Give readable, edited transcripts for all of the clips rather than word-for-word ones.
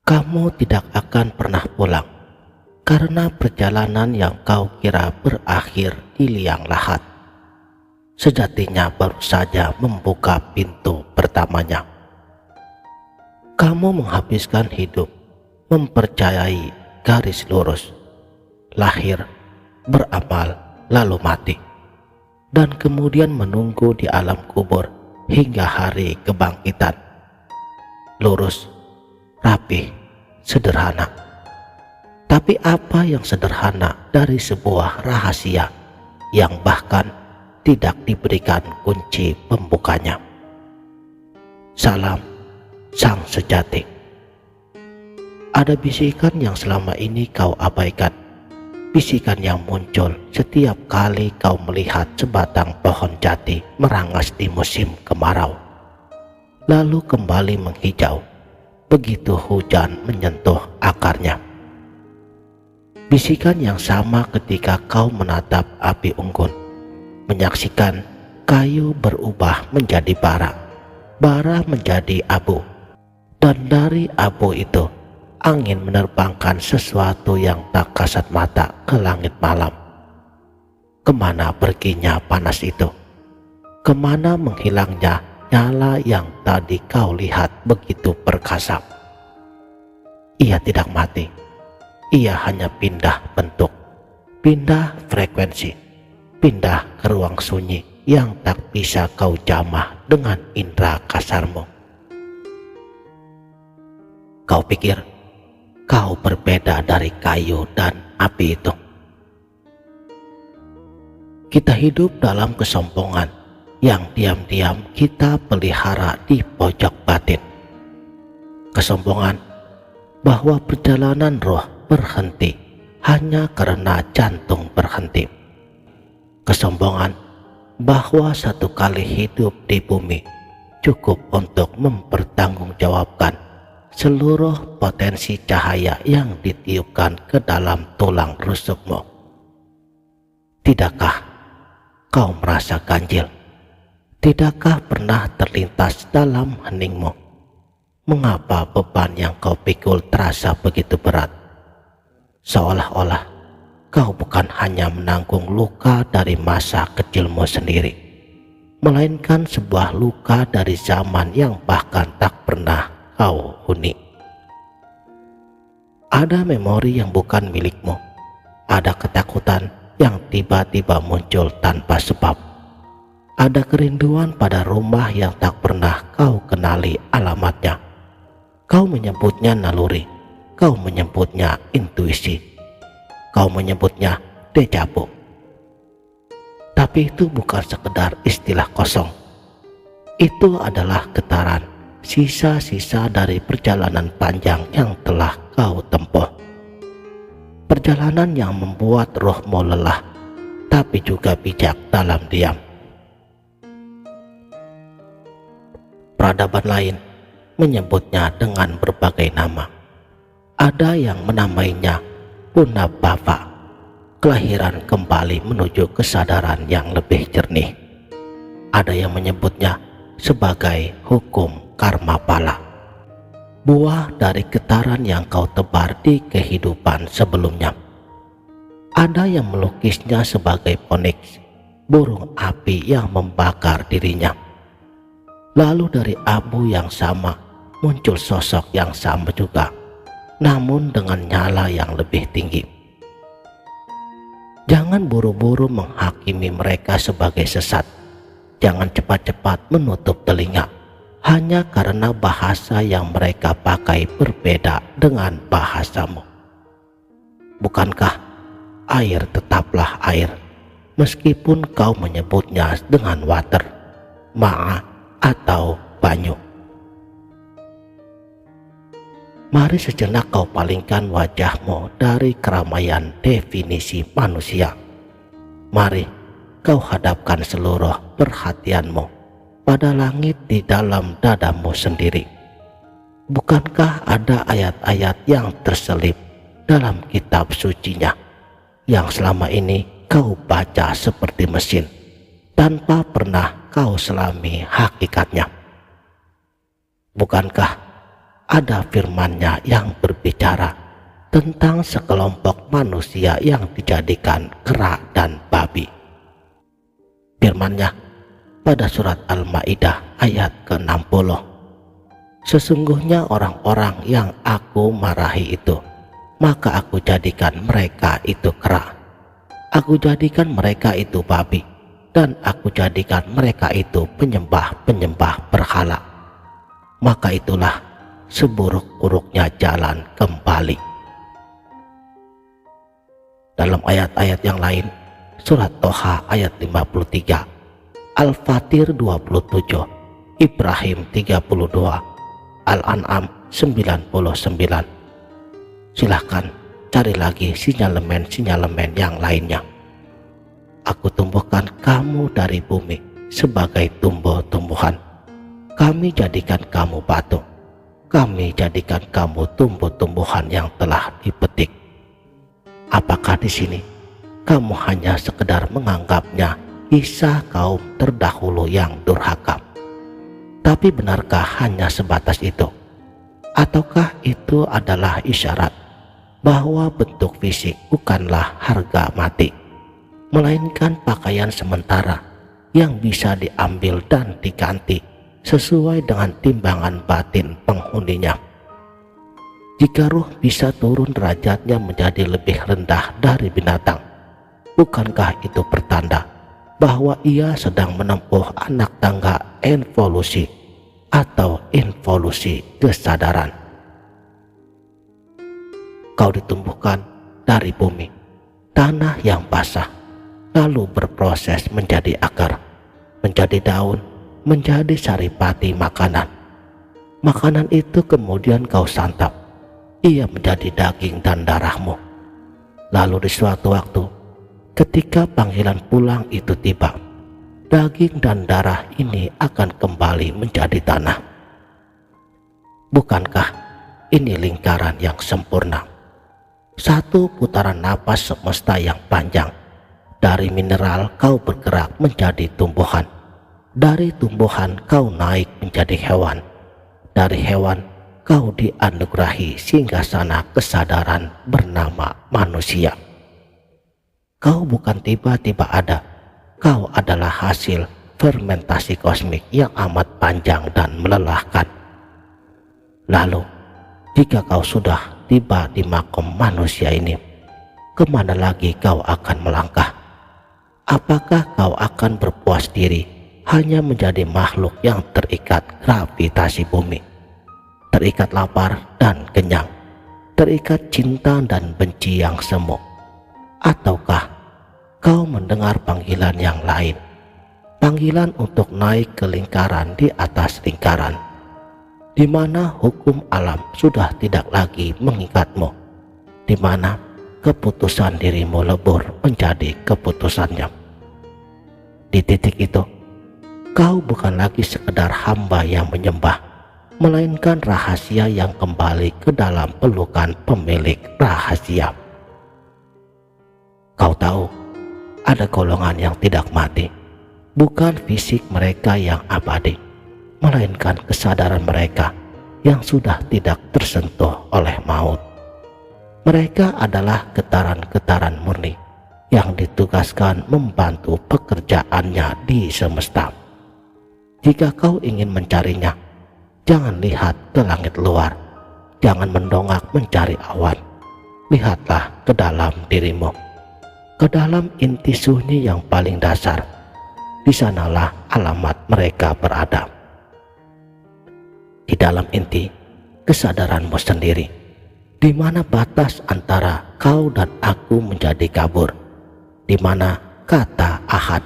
Kamu tidak akan pernah pulang karena perjalanan yang kau kira berakhir di liang lahat sejatinya baru saja membuka pintu pertamanya. Kamu menghabiskan hidup mempercayai garis lurus, lahir, beramal, lalu mati, dan kemudian menunggu di alam kubur hingga hari kebangkitan. Lurus, rapih, sederhana. Tapi apa yang sederhana dari sebuah rahasia yang bahkan tidak diberikan kunci pembukanya? Salam sang sejati. Ada bisikan yang selama ini kau abaikan, bisikan yang muncul setiap kali kau melihat sebatang pohon jati merangas di musim kemarau, lalu kembali menghijau begitu hujan menyentuh akarnya. Bisikan yang sama ketika kau menatap api unggun, menyaksikan kayu berubah menjadi bara, bara menjadi abu, dan dari abu itu angin menerbangkan sesuatu yang tak kasat mata ke langit malam. Kemana perginya panas itu? Kemana menghilangnya nyala yang tadi kau lihat begitu perkasa? Ia tidak mati, ia hanya pindah bentuk, pindah frekuensi, pindah ke ruang sunyi yang tak bisa kau jamah dengan indera kasarmu. Kau pikir kau berbeda dari kayu dan api itu? Kita hidup dalam kesombongan yang diam-diam kita pelihara di pojok batin. Kesombongan bahwa perjalanan roh berhenti hanya karena jantung berhenti. Kesombongan bahwa satu kali hidup di bumi cukup untuk mempertanggungjawabkan seluruh potensi cahaya yang ditiupkan ke dalam tulang rusukmu. Tidakkah kau merasa ganjil? Tidakkah pernah terlintas dalam heningmu? Mengapa beban yang kau pikul terasa begitu berat? Seolah-olah kau bukan hanya menanggung luka dari masa kecilmu sendiri, melainkan sebuah luka dari zaman yang bahkan tak pernah kau huni. Ada memori yang bukan milikmu, ada ketakutan yang tiba-tiba muncul tanpa sebab, ada kerinduan pada rumah yang tak pernah kau kenali alamatnya. Kau menyebutnya naluri, kau menyebutnya intuisi, kau menyebutnya dejavu. Tapi itu bukan sekedar istilah kosong. Itu adalah getaran, sisa-sisa dari perjalanan panjang yang telah kau tempuh. Perjalanan yang membuat rohmu lelah, tapi juga bijak dalam diam. Peradaban lain menyebutnya dengan berbagai nama. Ada yang menamainya Punabhava, kelahiran kembali menuju kesadaran yang lebih jernih. Ada yang menyebutnya sebagai hukum karma pala, buah dari getaran yang kau tebar di kehidupan sebelumnya. Ada yang melukisnya sebagai Phoenix, burung api yang membakar dirinya. Lalu dari abu yang sama muncul sosok yang sama juga, namun dengan nyala yang lebih tinggi. Jangan buru-buru menghakimi mereka sebagai sesat. Jangan cepat-cepat menutup telinga hanya karena bahasa yang mereka pakai berbeda dengan bahasamu. Bukankah air tetaplah air, meskipun kau menyebutnya dengan water, ma'a, atau banyu? Mari sejenak kau palingkan wajahmu dari keramaian definisi manusia. Mari kau hadapkan seluruh perhatianmu pada langit di dalam dadamu sendiri. Bukankah ada ayat-ayat yang terselip dalam kitab sucinya yang selama ini kau baca seperti mesin tanpa pernah kau selami hakikatnya? Bukankah ada firman-Nya yang berbicara tentang sekelompok manusia yang dijadikan kera dan babi. Firman-Nya pada surat Al-Maidah ayat ke-60. Sesungguhnya orang-orang yang aku marahi itu, maka aku jadikan mereka itu kera. Aku jadikan mereka itu babi, dan aku jadikan mereka itu penyembah-penyembah berhala. Maka itulah seburuk-buruknya jalan kembali. Dalam ayat-ayat yang lain, surat Toha ayat 53, Al-Fatir 27, Ibrahim 32, Al-An'am 99. Silahkan cari lagi sinyalemen-sinyalemen yang lainnya. Aku tumbuhkan kamu dari bumi sebagai tumbuh-tumbuhan. Kami jadikan kamu batu. Kami jadikan kamu tumbuh-tumbuhan yang telah dipetik. Apakah di sini kamu hanya sekedar menganggapnya kisah kaum terdahulu yang durhaka? Tapi benarkah hanya sebatas itu? Ataukah itu adalah isyarat bahwa bentuk fisik bukanlah harga mati, melainkan pakaian sementara yang bisa diambil dan diganti sesuai dengan timbangan batin penghuninya? Jika ruh bisa turun derajatnya menjadi lebih rendah dari binatang, bukankah itu pertanda bahwa ia sedang menempuh anak tangga evolusi atau involusi kesadaran? Kau ditumbuhkan dari bumi, tanah yang basah, lalu berproses menjadi akar, menjadi daun, menjadi saripati makanan. Makanan itu kemudian kau santap, ia menjadi daging dan darahmu. Lalu di suatu waktu, ketika panggilan pulang itu tiba, daging dan darah ini akan kembali menjadi tanah. Bukankah ini lingkaran yang sempurna? Satu putaran napas semesta yang panjang. Dari mineral kau bergerak menjadi tumbuhan. Dari tumbuhan kau naik menjadi hewan. Dari hewan kau dianugerahi singgasana kesadaran bernama manusia. Kau bukan tiba-tiba ada. Kau adalah hasil fermentasi kosmik yang amat panjang dan melelahkan. Lalu, jika kau sudah tiba di makom manusia ini, kemana lagi kau akan melangkah? Apakah kau akan berpuas diri hanya menjadi makhluk yang terikat gravitasi bumi, terikat lapar dan kenyang, terikat cinta dan benci yang semu? Ataukah kau mendengar panggilan yang lain, panggilan untuk naik ke lingkaran di atas lingkaran, di mana hukum alam sudah tidak lagi mengikatmu, di mana keputusan dirimu lebur menjadi keputusannya? Di titik itu, kau bukan lagi sekedar hamba yang menyembah, melainkan rahasia yang kembali ke dalam pelukan pemilik rahasia. Kau tahu, ada golongan yang tidak mati, bukan fisik mereka yang abadi, melainkan kesadaran mereka yang sudah tidak tersentuh oleh maut. Mereka adalah getaran-getaran murni yang ditugaskan membantu pekerjaannya di semesta. Jika kau ingin mencarinya, jangan lihat ke langit luar, jangan mendongak mencari awan. Lihatlah ke dalam dirimu, ke dalam inti sunyi yang paling dasar. Di sanalah alamat mereka berada. Di dalam inti kesadaranmu sendiri, di mana batas antara kau dan aku menjadi kabur, di mana kata ahad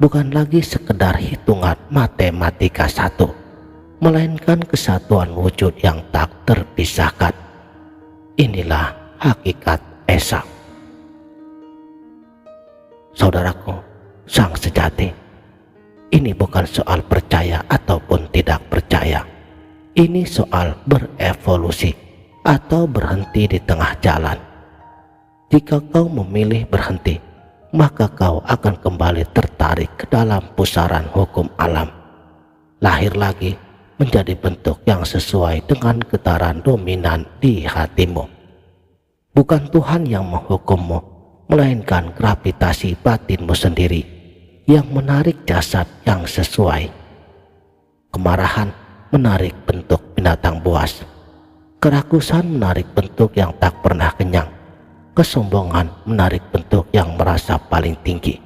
bukan lagi sekedar hitungan matematika satu, melainkan kesatuan wujud yang tak terpisahkan. Inilah hakikat Esa. Saudaraku, sang sejati, ini bukan soal percaya ataupun tidak percaya. Ini soal berevolusi atau berhenti di tengah jalan. Jika kau memilih berhenti, maka kau akan kembali tertarik ke dalam pusaran hukum alam, lahir lagi menjadi bentuk yang sesuai dengan getaran dominan di hatimu. Bukan Tuhan yang menghukummu, melainkan gravitasi batinmu sendiri yang menarik jasad yang sesuai. Kemarahan menarik bentuk binatang buas. Kerakusan menarik bentuk yang tak pernah kenyang. Kesombongan menarik bentuk yang merasa paling tinggi.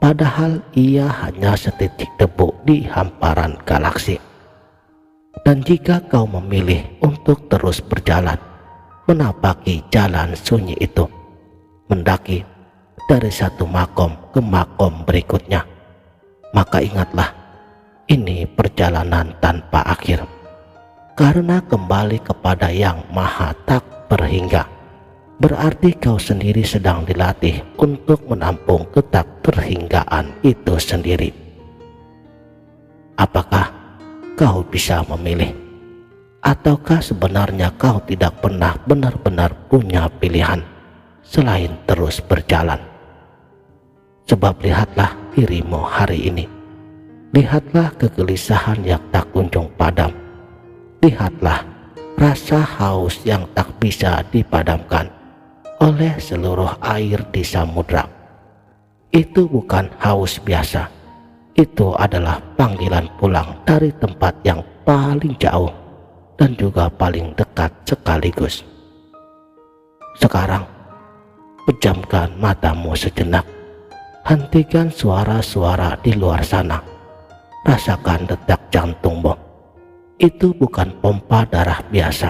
Padahal ia hanya setitik debu di hamparan galaksi. Dan jika kau memilih untuk terus berjalan, menapaki jalan sunyi itu, mendaki dari satu makom ke makom berikutnya, maka ingatlah, ini perjalanan tanpa akhir. Karena kembali kepada yang maha tak berhingga, berarti kau sendiri sedang dilatih untuk menampung ketak terhinggaan itu sendiri. Apakah kau bisa memilih? Ataukah sebenarnya kau tidak pernah benar-benar punya pilihan selain terus berjalan? Sebab lihatlah dirimu hari ini. Lihatlah kegelisahan yang tak kunjung padam. Lihatlah rasa haus yang tak bisa dipadamkan oleh seluruh air di samudra. Itu bukan haus biasa. Itu adalah panggilan pulang dari tempat yang paling jauh dan juga paling dekat sekaligus. Sekarang, pejamkan matamu sejenak. Hentikan suara-suara di luar sana. Rasakan detak jantungmu. Itu bukan pompa darah biasa.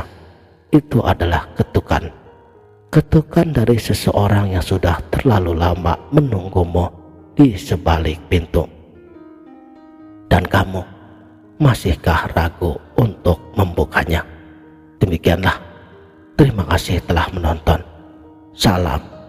Itu adalah ketukan. Ketukan dari seseorang yang sudah terlalu lama menunggumu di sebalik pintu. Dan kamu masihkah ragu untuk membukanya? Demikianlah. Terima kasih telah menonton. Salam